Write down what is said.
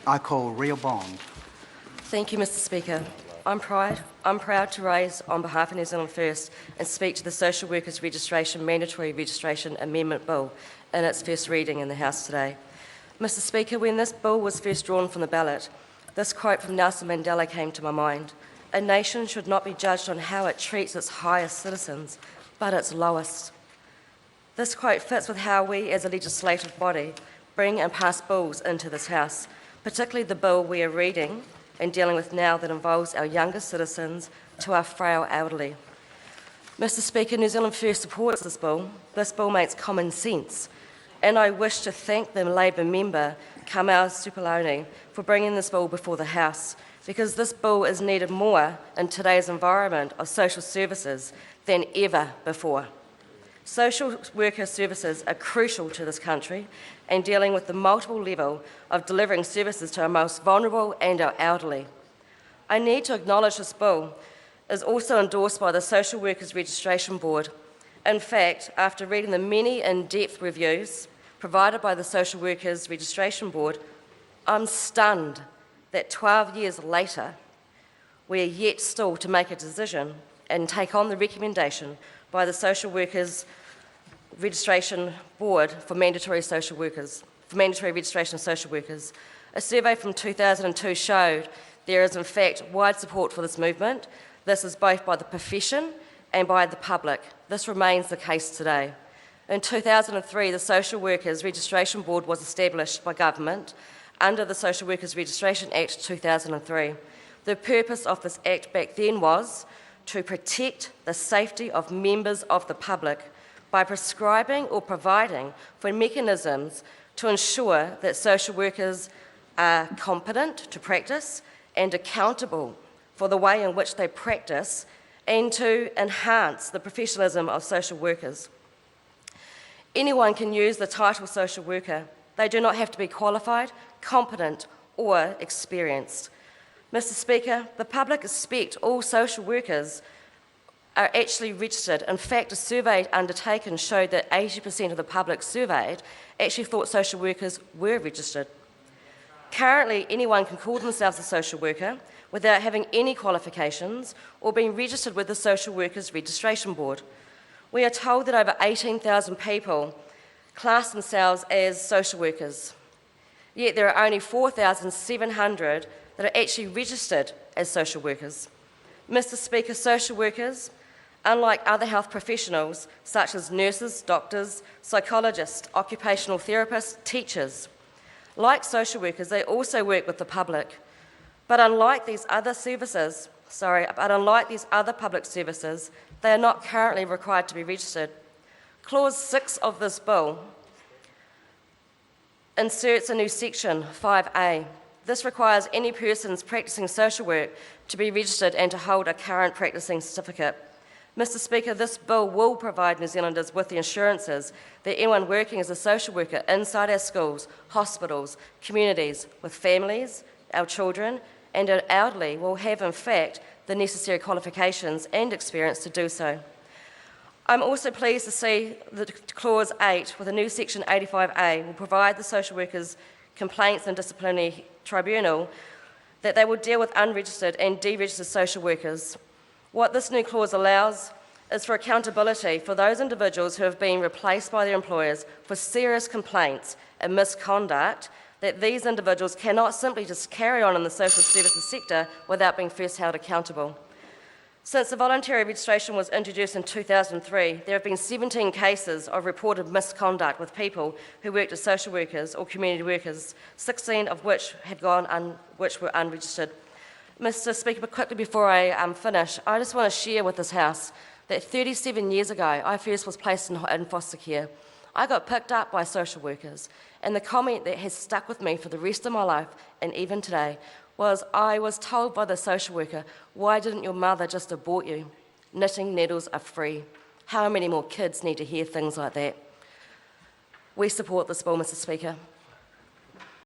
I call Real Bond. Thank you, Mr. Speaker. I'm proud to raise on behalf of New Zealand First and speak to the Social Workers Registration Mandatory Registration Amendment Bill in its first reading in the House today. Mr. Speaker, when this bill was first drawn from the ballot, this quote from Nelson Mandela came to my mind. A nation should not be judged on how it treats its highest citizens, but its lowest. This quote fits with how we as a legislative body bring and pass bills into this House, particularly the bill we are reading and dealing with now that involves our younger citizens to our frail elderly. Mr. Speaker, New Zealand First supports this bill. This bill makes common sense, and I wish to thank the Labour member, Kamau Supaloni, for bringing this bill before the House, because this bill is needed more in today's environment of social services than ever before. Social worker services are crucial to this country and dealing with the multiple level of delivering services to our most vulnerable and our elderly. I need to acknowledge this bill is also endorsed by the Social Workers Registration Board. In fact, after reading the many in-depth reviews provided by the Social Workers Registration Board, I'm stunned that 12 years later, we are yet still to make a decision and take on the recommendation by the Social Workers Registration Board for mandatory registration of social workers. A survey from 2002 showed there is in fact wide support for this movement. This is both by the profession and by the public. This remains the case today. In 2003, the Social Workers Registration Board was established by government under the Social Workers Registration Act 2003. The purpose of this act back then was to protect the safety of members of the public by prescribing or providing for mechanisms to ensure that social workers are competent to practice and accountable for the way in which they practice, and to enhance the professionalism of social workers. Anyone can use the title social worker. They do not have to be qualified, competent, or experienced. Mr. Speaker, the public expect all social workers are actually registered. In fact, a survey undertaken showed that 80% of the public surveyed actually thought social workers were registered. Currently, anyone can call themselves a social worker without having any qualifications or being registered with the Social Workers Registration Board. We are told that over 18,000 people class themselves as social workers, yet there are only 4,700 that are actually registered as social workers. Mr. Speaker, social workers, unlike other health professionals such as nurses, doctors, psychologists, occupational therapists, teachers, like social workers, they also work with the public. But unlike these other public services, they are not currently required to be registered. Clause 6 of this bill inserts a new section, 5A. This requires any persons practicing social work to be registered and to hold a current practicing certificate. Mr. Speaker, this bill will provide New Zealanders with the assurances that anyone working as a social worker inside our schools, hospitals, communities, with families, our children, and our elderly will have, in fact, the necessary qualifications and experience to do so. I'm also pleased to see that Clause 8, with a new Section 85A, will provide the Social Workers Complaints and Disciplinary Tribunal that they will deal with unregistered and deregistered social workers. What this new clause allows is for accountability for those individuals who have been replaced by their employers for serious complaints and misconduct, that these individuals cannot simply just carry on in the social services sector without being first held accountable. Since the voluntary registration was introduced in 2003, there have been 17 cases of reported misconduct with people who worked as social workers or community workers, 16 of which were unregistered. Mr. Speaker, but quickly before I finish, I just want to share with this House that 37 years ago, I first was placed in foster care. I got picked up by social workers, and the comment that has stuck with me for the rest of my life, and even today, was I was told by the social worker, "Why didn't your mother just abort you? Knitting needles are free." How many more kids need to hear things like that? We support this bill, Mr. Speaker.